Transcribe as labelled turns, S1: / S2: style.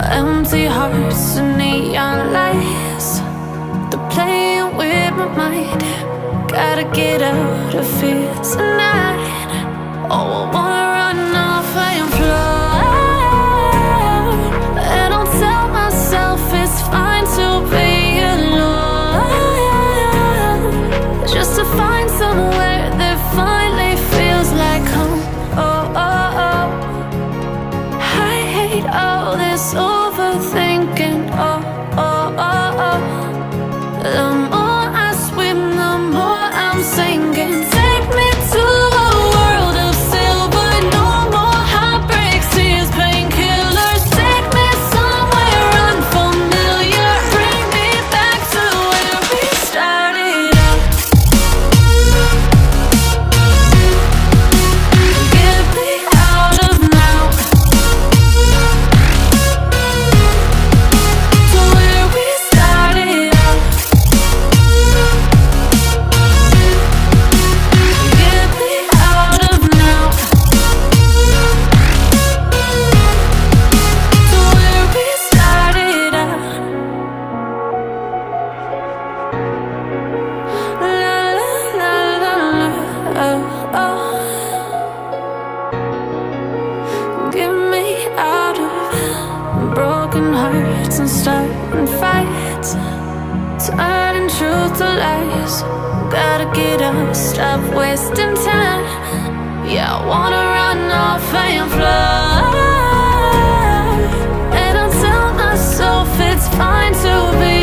S1: Empty hearts and neon lights, they're playing with my mind. Gotta get out of here tonight. Oh, I wanna run off and fly, and I'll tell myself it's fine to be alone, just to find somewhere that finally feels like home. Oh, oh, oh. I hate all this overthinking. Oh, oh, oh, oh. The more I swim, the more I'm sinking. Take me to a world of silver. No more heartbreaks, tears, painkillers. Take me somewhere unfamiliar. Bring me back to where we started out. Get me out of now, to where we started out. Get me out of now, to where we started out. La la la la la, oh, oh. Get me out of broken hearts and starting fights, turning truth to lies. Gotta get up, stop wasting time. Yeah, I wanna run off and fly, and I'll tell myself it's fine to be